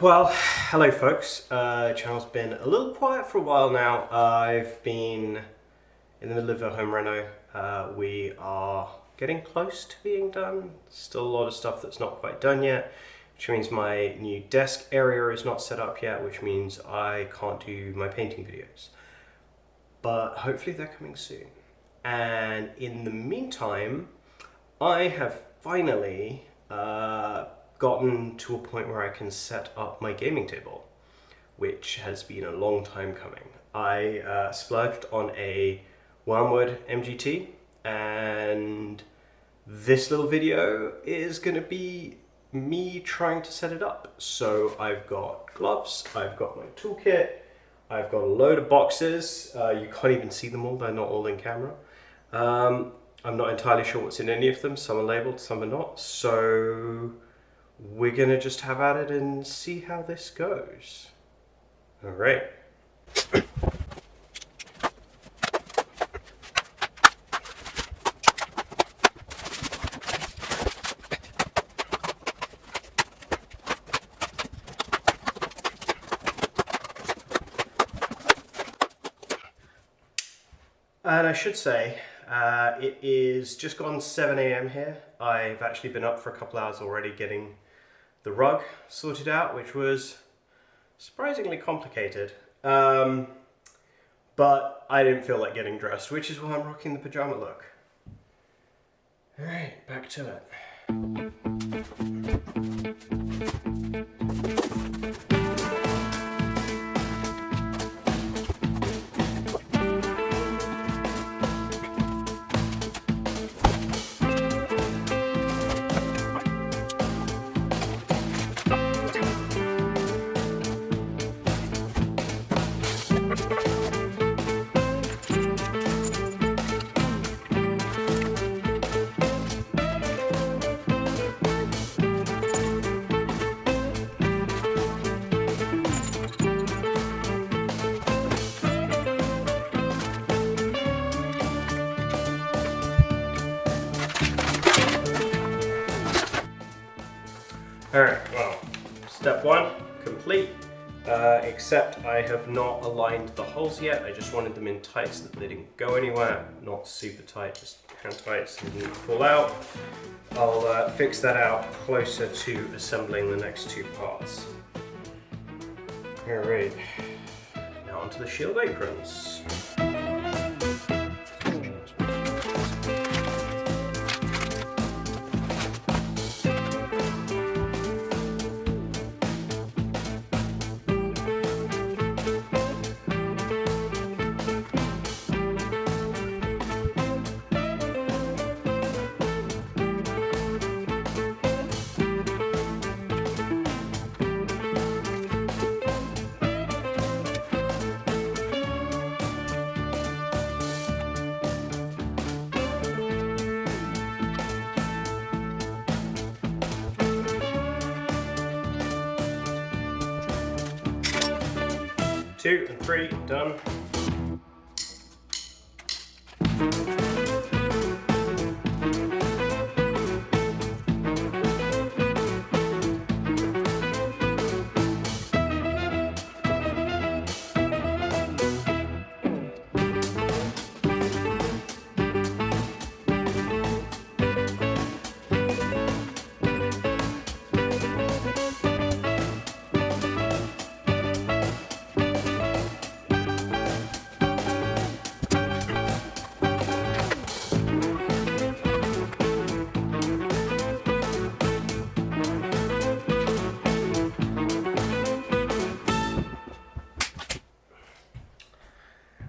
Well, hello folks. Channel's been a little quiet for a while now. I've been in the middle of a home reno. We are getting close to being done. Still a lot of stuff that's not quite done yet, which means my new desk area is not set up yet, which means I can't do my painting videos. But hopefully they're coming soon. And in the meantime, I have finally gotten to a point where I can set up my gaming table, which has been a long time coming. I splurged on a Wyrmwood MGT, and this little video is going to be me trying to set it up. So I've got gloves, I've got my toolkit, I've got a load of boxes. You can't even see them all, they're not all in camera. I'm not entirely sure what's in any of them. Some are labeled, some are not. So we're gonna just have at it and see how this goes. All right. And I should say, it is just gone 7 a.m. here. I've actually been up for a couple hours already getting the rug sorted out, which was surprisingly complicated. But I didn't feel like getting dressed, which is why I'm rocking the pajama look. All right, back to it. 'Alright, well, step one, complete, except I have not aligned the holes yet. I just wanted them in tight so that they didn't go anywhere, not super tight, just hand tight so they didn't fall out. I'll fix that out closer to assembling the next two parts. Alright, now onto the shield aprons. Two and three, done.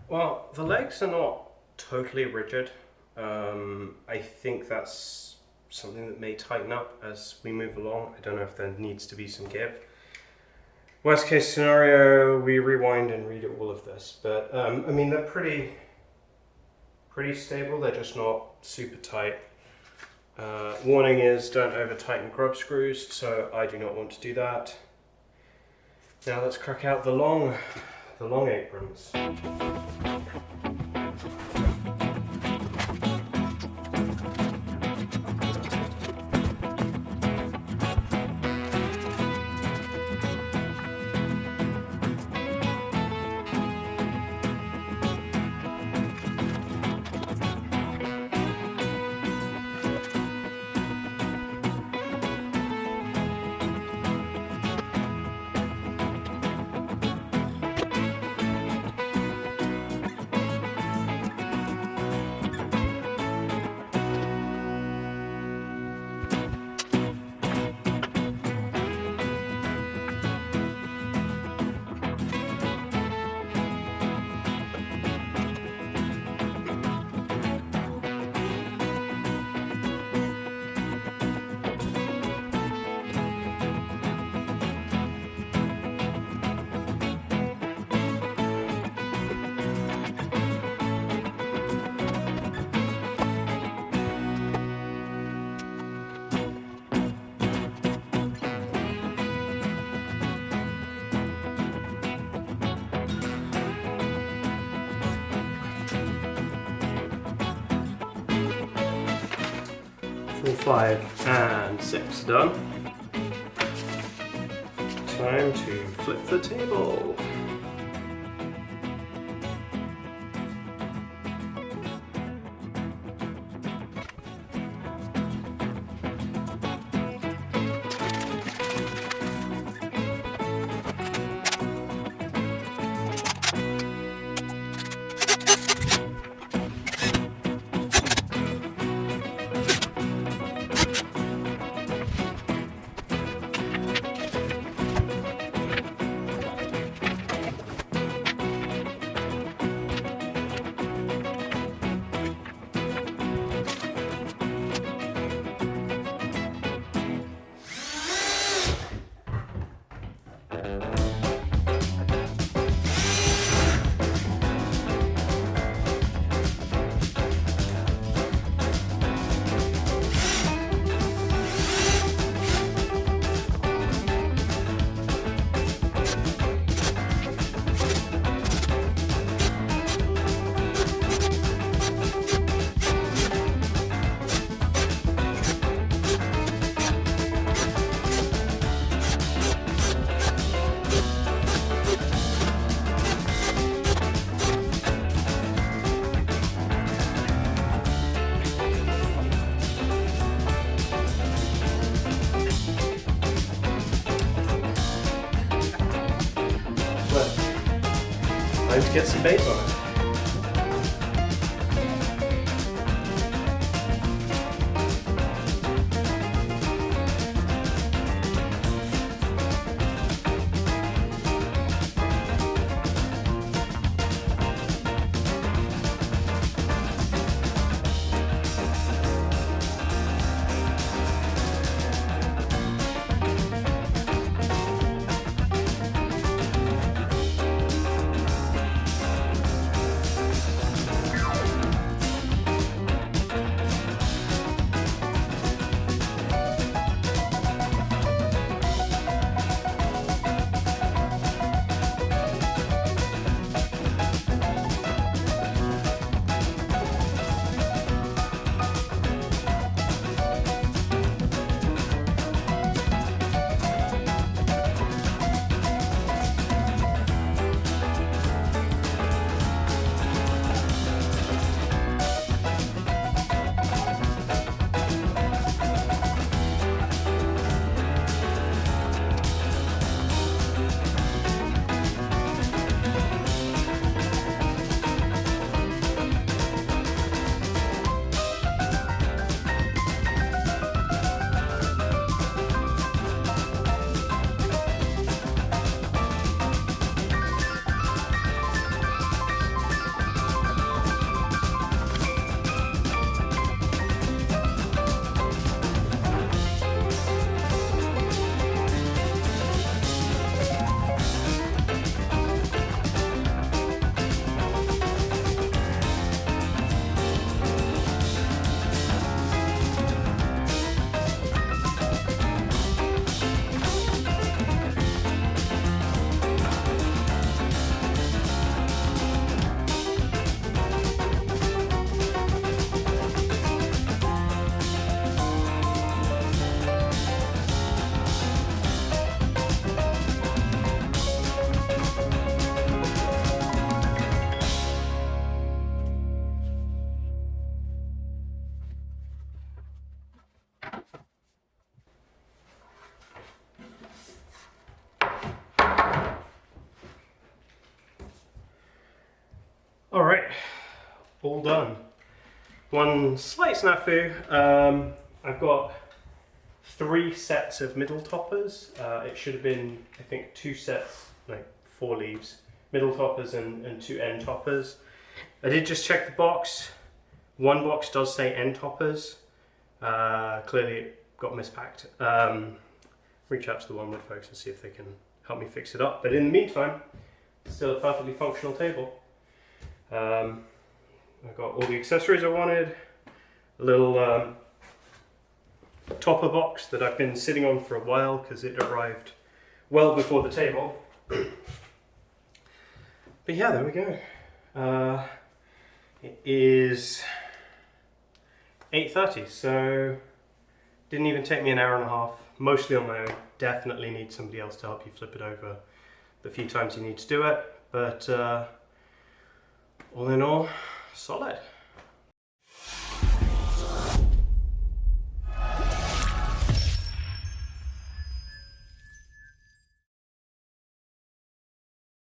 Well, the legs are not totally rigid. I think that's something that may tighten up as we move along. I don't know if there needs to be some give. Worst case scenario, we rewind and redo all of this. But I mean, they're pretty stable. They're just not super tight. Warning is don't over tighten grub screws, so I do not want to do that. Now let's crack out the long aprons. 4, 5 and 6 done. Time to flip the table. Time to get some base on it. Alright, all done. One slight snafu, I've got 3 sets of middle toppers. It should have been, I think, 2 sets, like 4 leaves, middle toppers and 2 end toppers. I did just check the box. One box does say end toppers. Clearly it got mispacked. Reach out to the Wyrmwood folks and see if they can help me fix it up. But in the meantime, it's still a perfectly functional table. I've got all the accessories I wanted, a little topper box that I've been sitting on for a while because it arrived well before the table. But yeah, there we go. It is 8:30, so Didn't even take me an hour and a half, mostly on my own. Definitely need somebody else to help you flip it over the few times you need to do it, but all in all, solid.